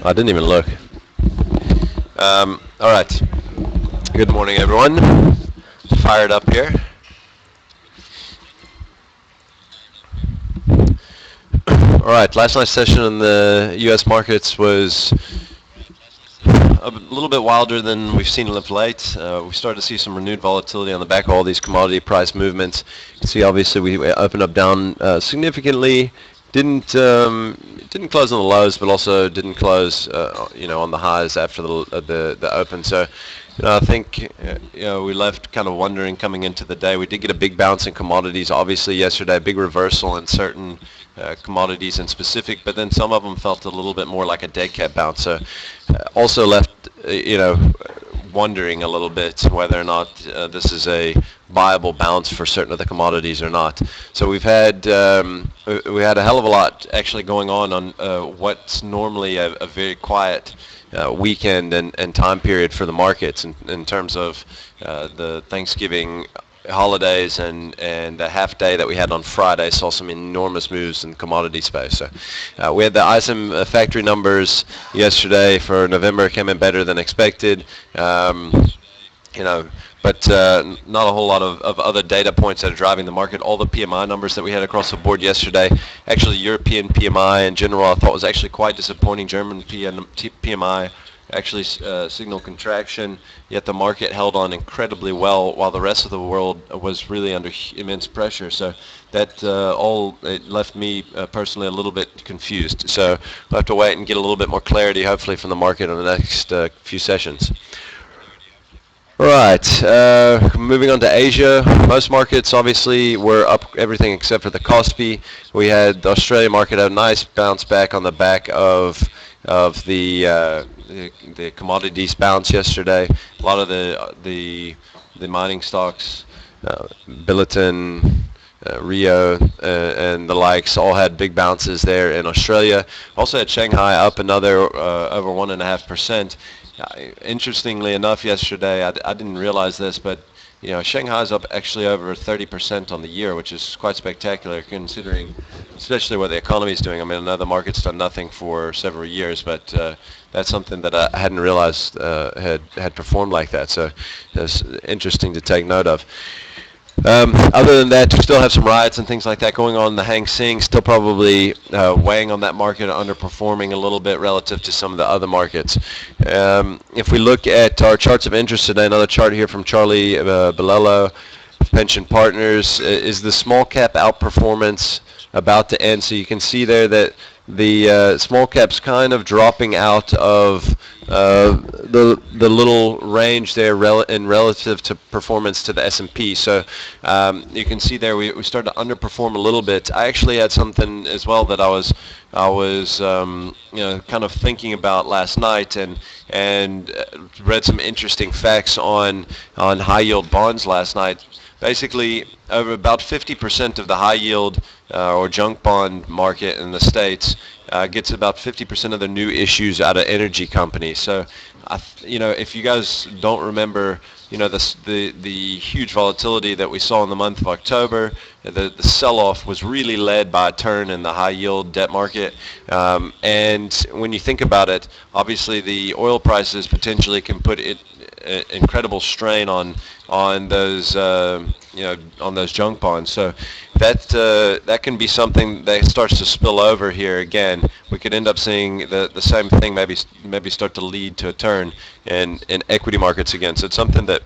I didn't even look. All right. Good morning, everyone. Fired up here. All right. Last night's session in the U.S. markets was a little bit wilder than we've seen of late. We started to see some renewed volatility on the back of all these commodity price movements. You can see, obviously, we opened up down significantly. Didn't close on the lows, but also didn't close, on the highs after the open. So, I think we left kind of wondering coming into the day. We did get a big bounce in commodities, obviously yesterday, a big reversal in certain commodities in specific, but then some of them felt a little bit more like a dead cat bounce. So, also left, wondering a little bit whether or not this is a viable bounce for certain of the commodities or not. So we had a hell of a lot actually going on what's normally a very quiet weekend and time period for the markets in terms of the Thanksgiving holidays and the half day that we had on Friday saw some enormous moves in the commodity space. So we had the ISM factory numbers yesterday for November came in better than expected. But not a whole lot of other data points that are driving the market. All the PMI numbers that we had across the board yesterday, actually European PMI in general I thought was actually quite disappointing. German PMI actually signaled contraction, yet the market held on incredibly well while the rest of the world was really under immense pressure. So that it left me personally a little bit confused. So we'll have to wait and get a little bit more clarity hopefully from the market in the next few sessions. Right, moving on to Asia. Most markets obviously were up everything except for the Kospi. We had the Australia market have a nice bounce back on the back of the commodities bounce yesterday. A lot of the mining stocks, Billiton, Rio, and the likes all had big bounces there in Australia. Also had Shanghai up another over 1.5%. Interestingly enough, yesterday I didn't realize this, but Shanghai's up actually over 30% on the year, which is quite spectacular considering, especially what the economy is doing. I mean, I know the market's done nothing for several years, but that's something that I hadn't realized had performed like that. So it's interesting to take note of. Other than that, you still have some riots and things like that going on. The Hang Seng still probably weighing on that market, underperforming a little bit relative to some of the other markets. If we look at our charts of interest today, another chart here from Charlie Bilello, Pension Partners, is the small cap outperformance about to end. So you can see there that the small caps kind of dropping out of the little range there in relative to performance to the S&P. So you can see there we started to underperform a little bit. I actually had something as well that I was kind of thinking about last night and read some interesting facts on high yield bonds last night. Basically, over about 50% of the high yield or junk bond market in the States gets about 50% of the new issues out of energy companies. So, if you guys don't remember, the huge volatility that we saw in the month of October, the sell-off was really led by a turn in the high-yield debt market. And when you think about it, obviously the oil prices potentially can put incredible strain on those on those junk bonds. So that can be something that starts to spill over here again. We could end up seeing the same thing maybe start to lead to a turn in equity markets again. So it's something that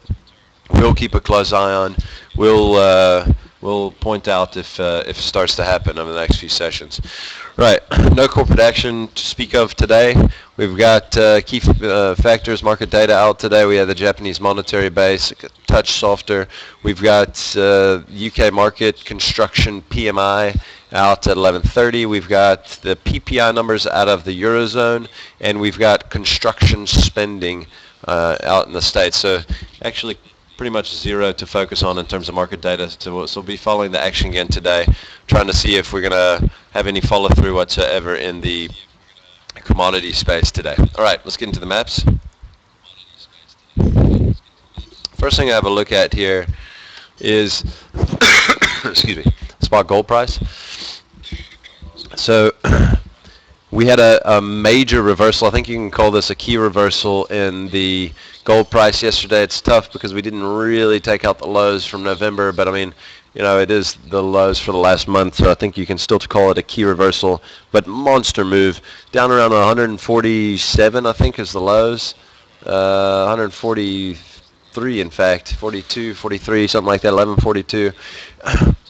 we'll keep a close eye on. We'll point out if it starts to happen over the next few sessions. Right, no corporate action to speak of today. We've got key factors, market data out today. We had the Japanese monetary base, a touch softer. We've got UK market construction PMI out at 11:30. We've got the PPI numbers out of the Eurozone, and we've got construction spending out in the States. So actually pretty much zero to focus on in terms of market data. So we'll be following the action again today, trying to see if we're going to have any follow through whatsoever in the commodity space today. All right, let's get into the maps. First thing I have a look at here is excuse me, spot gold price. So We had a major reversal. I think you can call this a key reversal in the gold price yesterday. It's tough because we didn't really take out the lows from November, but I mean, it is the lows for the last month, so I think you can still call it a key reversal. But monster move down around 147, I think, is the lows. 143, in fact, 42, 43, something like that, 1142.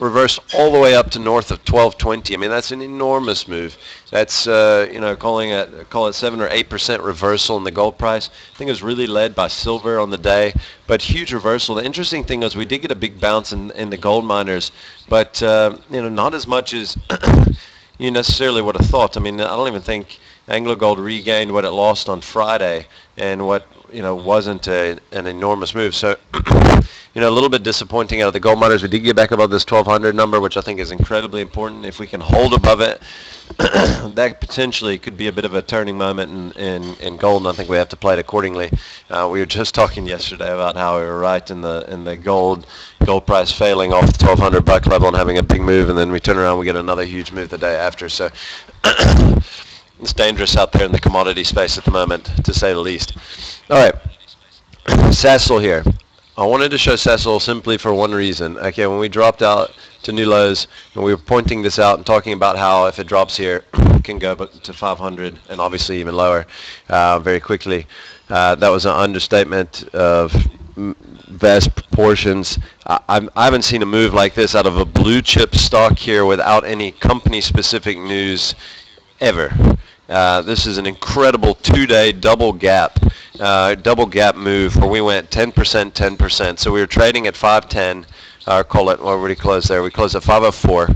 Reversed all the way up to north of 1220. I mean, that's an enormous move. That's call it 7 or 8% reversal in the gold price. I think it was really led by silver on the day, but huge reversal. The interesting thing is we did get a big bounce in the gold miners, but not as much as you necessarily would have thought. I mean, I don't even think AngloGold regained what it lost on Friday, and what wasn't an enormous move. So a little bit disappointing out of the gold miners. We did get back above this 1200 number, which I think is incredibly important. If we can hold above it, that potentially could be a bit of a turning moment in gold, and I think we have to play it accordingly. We were just talking yesterday about how we were right in the gold price failing off the 1200 buck level and having a big move, and then we turn around, we get another huge move the day after. So it's dangerous out there in the commodity space at the moment, to say the least. All right, Sasol here. I wanted to show Sasol simply for one reason. Okay, when we dropped out to new lows, and we were pointing this out and talking about how if it drops here, it can go to 500 and obviously even lower very quickly. That was an understatement of vast proportions. I haven't seen a move like this out of a blue chip stock here without any company-specific news ever. This is an incredible two-day double gap move where we went 10%, 10%. So we were trading at 510. Call it. What did we close there? We closed at 504.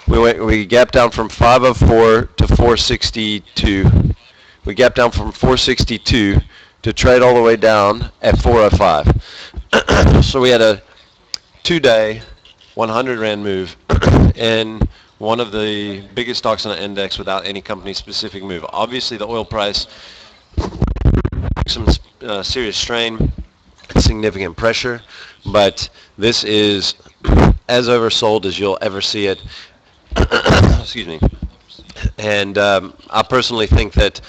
We gapped down from 504 to 462. We gapped down from 462 to trade all the way down at 405. So we had a two-day 100 Rand move in one of the biggest stocks on the index without any company-specific move. Obviously, the oil price, some serious strain, significant pressure, but this is as oversold as you'll ever see it. Excuse me. And I personally think that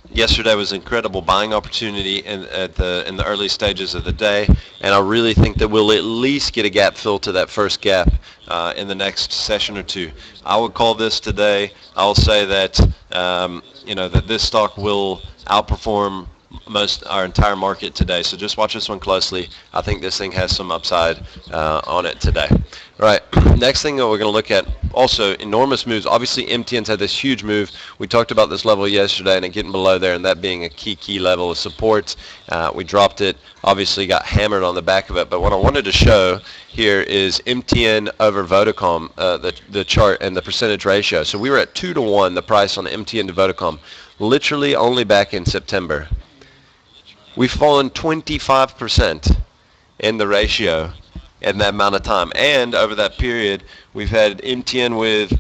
yesterday was an incredible buying opportunity in the early stages of the day, and I really think that we'll at least get a gap fill to that first gap in the next session or two. I would call this today. I'll say that that this stock will outperform our entire market today. So just watch this one closely. I think this thing has some upside on it today. All right, next thing that we're going to look at, also enormous moves. Obviously, MTN's had this huge move. We talked about this level yesterday and it getting below there, and that being a key level of support. We dropped it, obviously got hammered on the back of it. But what I wanted to show here is MTN over Vodacom, the chart and the percentage ratio. So we were at 2-to-1, the price on MTN to Vodacom, literally only back in September. We've fallen 25% in the ratio in that amount of time. And over that period, we've had MTN with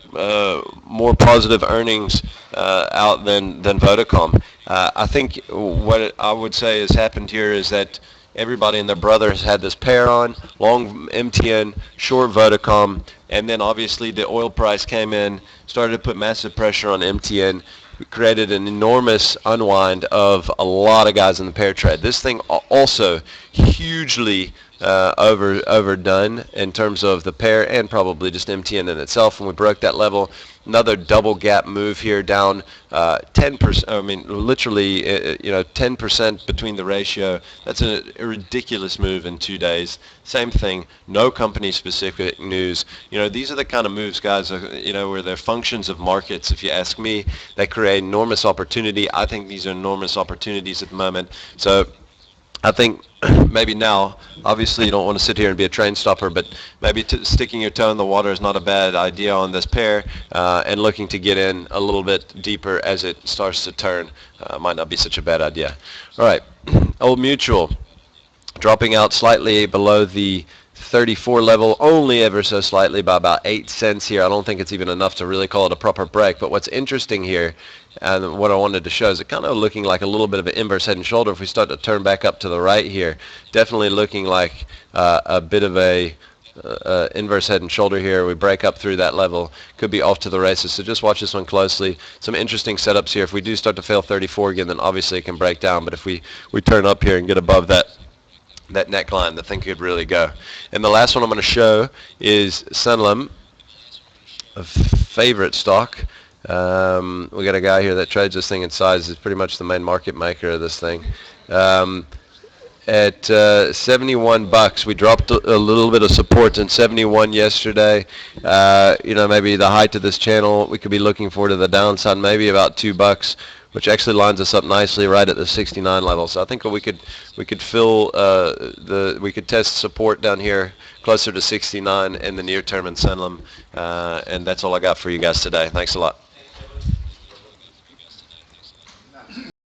more positive earnings out than Vodacom. I think what I would say has happened here is that everybody and their brother has had this pair on, long MTN, short Vodacom, and then obviously the oil price came in, started to put massive pressure on MTN. Created an enormous unwind of a lot of guys in the pair trade. This thing also hugely overdone in terms of the pair and probably just MTN in itself. When we broke that level, another double gap move here down 10%. I mean, literally, 10% between the ratio. That's a ridiculous move in 2 days. Same thing, no company-specific news. These are the kind of moves, guys, where they're functions of markets, if you ask me, that create enormous opportunity. I think these are enormous opportunities at the moment. So I think maybe now, obviously you don't want to sit here and be a train stopper, but maybe sticking your toe in the water is not a bad idea on this pair, and looking to get in a little bit deeper as it starts to turn might not be such a bad idea. All right, Old Mutual dropping out slightly below the 34 level, only ever so slightly by about 8 cents here. I don't think it's even enough to really call it a proper break. But what's interesting here, and what I wanted to show, is it kind of looking like a little bit of an inverse head and shoulder. If we start to turn back up to the right here, definitely looking like a bit of a inverse head and shoulder here. We break up through that level, could be off to the races. So just watch this one closely. Some interesting setups here. If we do start to fail 34 again, then obviously it can break down. But if we turn up here and get above that neckline, the thing could really go. And the last one I'm going to show is Sanlam, a favorite stock. We got a guy here that trades this thing in size. He's pretty much the main market maker of this thing. At 71 bucks, we dropped a little bit of support in 71 yesterday. Maybe the height of this channel, we could be looking for to the downside, maybe about $2, which actually lines us up nicely right at the 69 level. So I think we could we could test support down here closer to 69 in the near term in Sanlam. And that's all I got for you guys today. Thanks a lot.